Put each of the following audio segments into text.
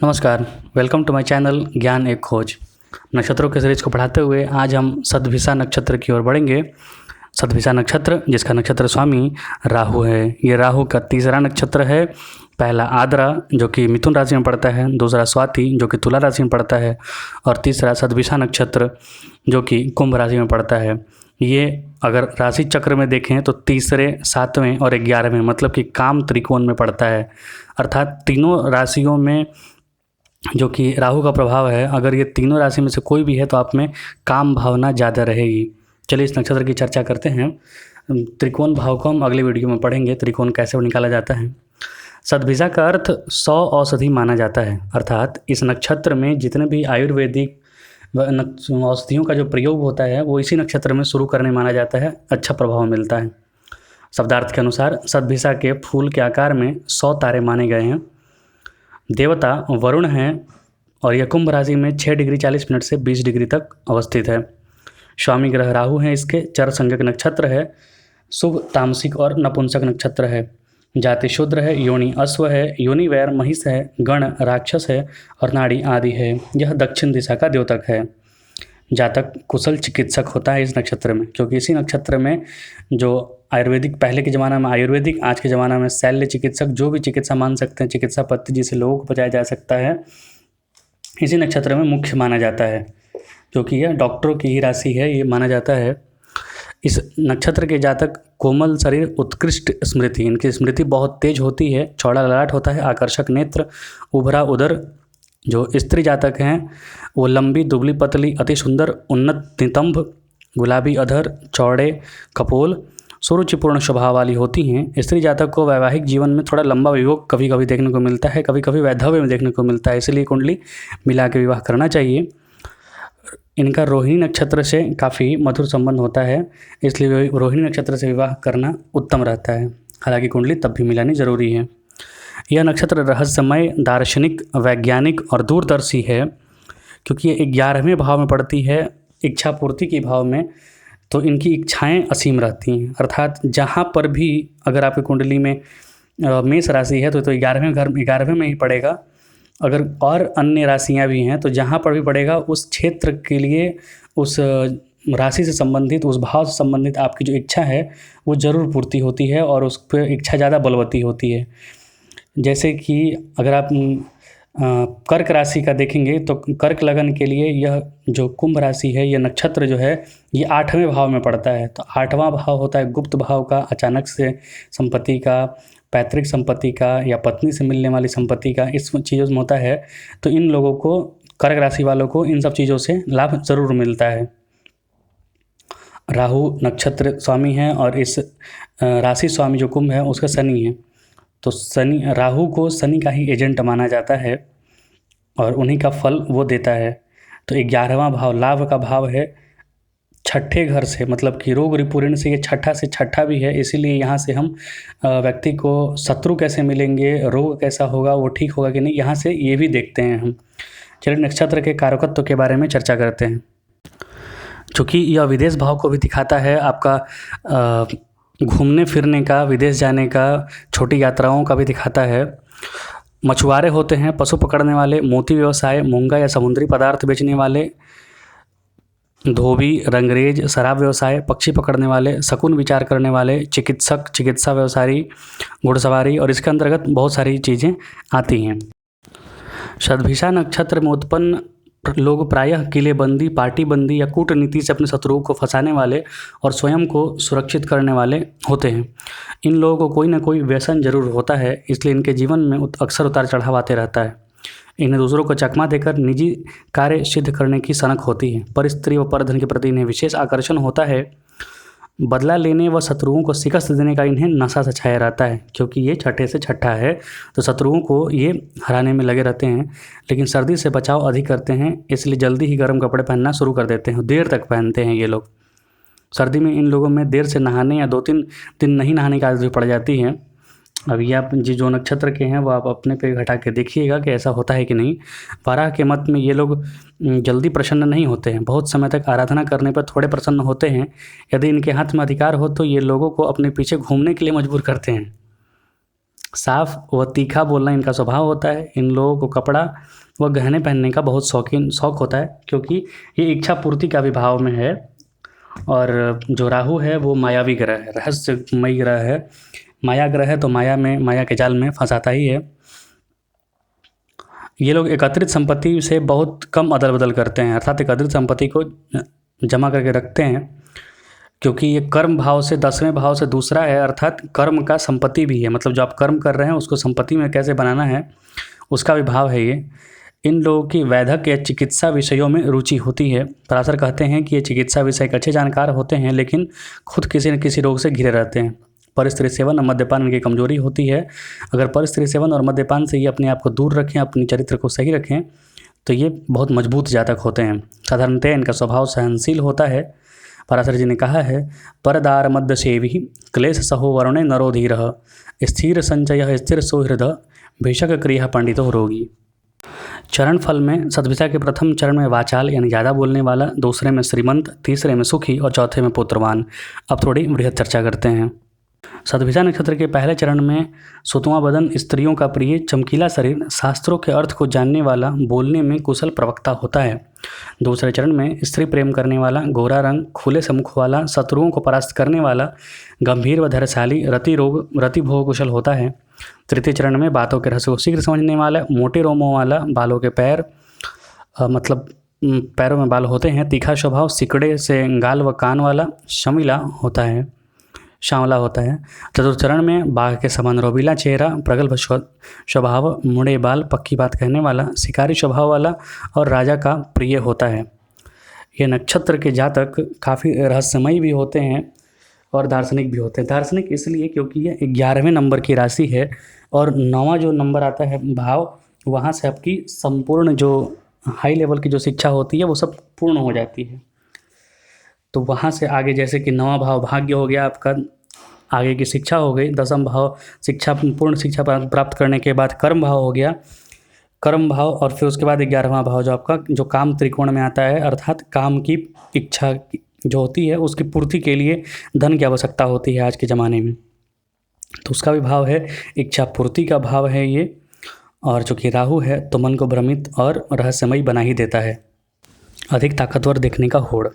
नमस्कार, welcome to my channel ज्ञान एक खोज। नक्षत्रों के सीरीज को पढ़ाते हुए आज हम सद्भिषा नक्षत्र की ओर बढ़ेंगे। सद्भिषा नक्षत्र जिसका नक्षत्र स्वामी राहु है, ये राहु का तीसरा नक्षत्र है। पहला आद्रा जो कि मिथुन राशि में पड़ता है, दूसरा स्वाति जो कि तुला राशि में पड़ता है और तीसरा सद्भिषा नक्षत्र जो कि कुंभ राशि में पड़ता है। ये अगर राशि चक्र में देखें तो तीसरे, सातवें और 11वें मतलब कि काम त्रिकोण में पड़ता है। अर्थात तीनों राशियों में जो कि राहु का प्रभाव है, अगर ये तीनों राशि में से कोई भी है तो आप में काम भावना ज़्यादा रहेगी। चलिए इस नक्षत्र की चर्चा करते हैं। त्रिकोण भाव को हम अगले वीडियो में पढ़ेंगे, त्रिकोण कैसे निकाला जाता है। सद्भिषा का अर्थ 100 औषधि माना जाता है, अर्थात इस नक्षत्र में जितने भी आयुर्वेदिक औषधियों का जो प्रयोग होता है वो इसी नक्षत्र में शुरू करने माना जाता है, अच्छा प्रभाव मिलता है। शब्दार्थ के अनुसार सद्भिषा के फूल के आकार में 100 तारे माने गए हैं। देवता वरुण हैं और यह कुंभ राशि में 6 डिग्री 40 मिनट से 20 डिग्री तक अवस्थित है। स्वामी ग्रह राहु हैं, इसके चर संज्ञक नक्षत्र है, शुभ तामसिक और नपुंसक नक्षत्र है। जाति शूद्र है, योनि अश्व है, योनि वैर महिष है, गण राक्षस है और नाड़ी आदि है। यह दक्षिण दिशा का द्योतक है। जातक कुशल चिकित्सक होता है इस नक्षत्र में, क्योंकि इसी नक्षत्र में जो आयुर्वेदिक, पहले के ज़माना में आयुर्वेदिक, आज के ज़माना में शल्य चिकित्सक, जो भी चिकित्सा मान सकते हैं, चिकित्सा पद्धति जिसे लोगों को बचाया जा सकता है, इसी नक्षत्र में मुख्य माना जाता है, क्योंकि यह डॉक्टरों की ही राशि है, ये माना जाता है। इस नक्षत्र के जातक कोमल शरीर, उत्कृष्ट स्मृति, इनकी स्मृति बहुत तेज होती है, चौड़ा ललाट होता है, आकर्षक नेत्र, उभरा उदर। जो स्त्री जातक हैं वो लंबी, दुबली, पतली, अति सुंदर, उन्नत नितंब, गुलाबी अधर, चौड़े कपोल, सुरुचिपूर्ण स्वभाव वाली होती हैं। स्त्री जातक को वैवाहिक जीवन में थोड़ा लंबा वियोग कभी कभी देखने को मिलता है, कभी कभी वैधव्य में देखने को मिलता है, इसलिए कुंडली मिला के विवाह करना चाहिए। इनका रोहिणी नक्षत्र से काफ़ी मधुर संबंध होता है, इसलिए रोहिणी नक्षत्र से विवाह करना उत्तम रहता है। हालांकि कुंडली तब भी मिलानी जरूरी है। यह नक्षत्र रहस्यमय, दार्शनिक, वैज्ञानिक और दूरदर्शी है, क्योंकि ये 11वें भाव में पड़ती है, इच्छा पूर्ति के भाव में, तो इनकी इच्छाएं असीम रहती हैं। अर्थात जहाँ पर भी अगर आपकी कुंडली में मेष राशि है तो 11वें में ही पड़ेगा। अगर और अन्य राशियाँ भी हैं तो जहाँ पर भी पड़ेगा उस क्षेत्र के लिए, उस राशि से संबंधित, उस भाव से संबंधित आपकी जो इच्छा है वो ज़रूर पूर्ति होती है और उस पर इच्छा ज़्यादा बलवती होती है। जैसे कि अगर आप कर्क राशि का देखेंगे तो कर्क लगन के लिए यह जो कुंभ राशि है, यह नक्षत्र जो है ये 8वें भाव में पड़ता है। तो 8वां भाव होता है गुप्त भाव का, अचानक से संपत्ति का, पैतृक संपत्ति का या पत्नी से मिलने वाली संपत्ति का, इस चीज़ों में होता है। तो इन लोगों को, कर्क राशि वालों को इन सब चीज़ों से लाभ ज़रूर मिलता है। राहु नक्षत्र स्वामी है और इस राशि स्वामी जो कुंभ है उसका शनि है। तो शनि, राहु को शनि का ही एजेंट माना जाता है और उन्हीं का फल वो देता है। तो 11वां भाव लाभ का भाव है, छठे घर से, मतलब कि रोग रिपुऋण से ये छठा से छठा भी है, इसीलिए यहाँ से हम व्यक्ति को शत्रु कैसे मिलेंगे, रोग कैसा होगा, वो ठीक होगा कि नहीं, यहाँ से ये भी देखते हैं हम। चलिए नक्षत्र के कारकत्व के बारे में चर्चा करते हैं। चूँकि यह विदेश भाव को भी दिखाता है, आपका घूमने फिरने का, विदेश जाने का, छोटी यात्राओं का भी दिखाता है। मछुआरे होते हैं, पशु पकड़ने वाले, मोती व्यवसाय, मूंगा या समुद्री पदार्थ बेचने वाले, धोबी, रंगरेज, शराब व्यवसाय, पक्षी पकड़ने वाले, शकुन विचार करने वाले, चिकित्सक, चिकित्सा व्यवसायी, घुड़सवारी, और इसके अंतर्गत बहुत सारी चीज़ें आती हैं। सद्भिषा नक्षत्र में उत्पन्न लोग प्रायः किलेबंदी, पार्टीबंदी या कूटनीति से अपने शत्रुओं को फंसाने वाले और स्वयं को सुरक्षित करने वाले होते हैं। इन लोगों को कोई ना कोई व्यसन जरूर होता है, इसलिए इनके जीवन में अक्सर उतार चढ़ाव आते रहता है। इन्हें दूसरों को चकमा देकर निजी कार्य सिद्ध करने की सनक होती है। पर स्त्री व परधन के प्रति इन्हें विशेष आकर्षण होता है। बदला लेने व शत्रुओं को शिकस्त देने का इन्हें नशा से छाया रहता है, क्योंकि ये छठे से छठा है तो शत्रुओं को ये हराने में लगे रहते हैं। लेकिन सर्दी से बचाव अधिक करते हैं, इसलिए जल्दी ही गर्म कपड़े पहनना शुरू कर देते हैं, देर तक पहनते हैं ये लोग। सर्दी में इन लोगों में देर से नहाने या 2-3 दिन नहीं नहाने की आदत भी पड़ जाती है। अब ये आप जो नक्षत्र के हैं वो आप अपने पे घटा के देखिएगा कि ऐसा होता है कि नहीं। वाराह के मत में ये लोग जल्दी प्रसन्न नहीं होते हैं, बहुत समय तक आराधना करने पर थोड़े प्रसन्न होते हैं। यदि इनके हाथ में अधिकार हो तो ये लोगों को अपने पीछे घूमने के लिए मजबूर करते हैं। साफ व तीखा बोलना इनका स्वभाव होता है। इन लोगों को कपड़ा व गहने पहनने का बहुत शौक होता है, क्योंकि ये इच्छा पूर्ति का भी भाव में है। और जो राहु है वो मायावी ग्रह है, रहस्यमयी ग्रह है। माया ग्रह है तो माया के जाल में फंसाता ही है। ये लोग एकत्रित संपत्ति से बहुत कम अदल बदल करते हैं, अर्थात एकत्रित संपत्ति को जमा करके रखते हैं, क्योंकि ये कर्म भाव से 10वें भाव से दूसरा है, अर्थात कर्म का संपत्ति भी है। मतलब जो आप कर्म कर रहे हैं उसको संपत्ति में कैसे बनाना है उसका भी भाव है ये। इन लोगों की वैद्यक या चिकित्सा विषयों में रुचि होती है। पराशर कहते हैं कि ये चिकित्सा विषय के अच्छे जानकार होते हैं, लेकिन खुद किसी न किसी रोग से घिरे रहते हैं। पर स्त्री सेवन और मद्यपान इनकी कमजोरी होती है। अगर पर स्त्री सेवन और मद्यपान से ये अपने आप को दूर रखें, अपने चरित्र को सही रखें, तो ये बहुत मजबूत जातक होते हैं। साधारणतः इनका स्वभाव सहनशील होता है। पराशर जी ने कहा है, परदार मद्य सेवी क्लेश सहो वर्णे नरो धीरः स्थिर संचय स्थिर सुहृद भीषक क्रिया पंडितो रोगी। चरण फल में सतभिषा के प्रथम चरण में वाचाल यानी ज़्यादा बोलने वाला, दूसरे में श्रीमंत, तीसरे में सुखी और चौथे में पुत्रवान। अब थोड़ी बृहद चर्चा करते हैं। सतभिषा नक्षत्र के पहले चरण में सुतवा बदन, स्त्रियों का प्रिय, चमकीला शरीर, शास्त्रों के अर्थ को जानने वाला, बोलने में कुशल प्रवक्ता होता है। दूसरे चरण में स्त्री प्रेम करने वाला, गोरा रंग, खुले सम्मुख वाला, शत्रुओं को परास्त करने वाला, गंभीर व धैर्यशाली, रति भोग कुशल होता है। तृतीय चरण में बातों के रहस्य को शीघ्र समझने वाला, मोटे रोमों वाला, बालों के मतलब पैरों में बाल होते हैं, तीखा स्वभाव, सिकड़े से गाल व कान वाला, सांवला होता है। चतुर्थ चरण में बाघ के समान रोबीला चेहरा, प्रगल्भ स्वभाव, मुड़े बाल, पक्की बात कहने वाला, शिकारी स्वभाव वाला और राजा का प्रिय होता है। ये नक्षत्र के जातक काफ़ी रहस्यमयी भी होते हैं और दार्शनिक भी होते हैं। दार्शनिक इसलिए क्योंकि ये 11वें नंबर की राशि है और 9वां जो नंबर आता है भाव, वहाँ से आपकी संपूर्ण जो हाई लेवल की जो शिक्षा होती है वो सब पूर्ण हो जाती है। तो वहाँ से आगे जैसे कि 9वां भाव भाग्य हो गया आपका, आगे की शिक्षा हो गई। 10वां भाव शिक्षा, पूर्ण शिक्षा प्राप्त करने के बाद कर्म भाव हो गया, कर्म भाव, और फिर उसके बाद 11वां भाव जो आपका जो काम त्रिकोण में आता है, अर्थात काम की इच्छा जो होती है उसकी पूर्ति के लिए धन की आवश्यकता होती है आज के ज़माने में, तो उसका भी भाव है, इच्छा पूर्ति का भाव है ये। और चूँकि राहु है तो मन को भ्रमित और रहस्यमयी बना ही देता है। अधिक ताकतवर देखने का होड़।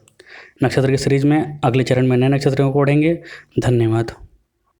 नक्षत्र की सीरीज में अगले चरण में नए नक्षत्रों को पढ़ेंगे। धन्यवाद।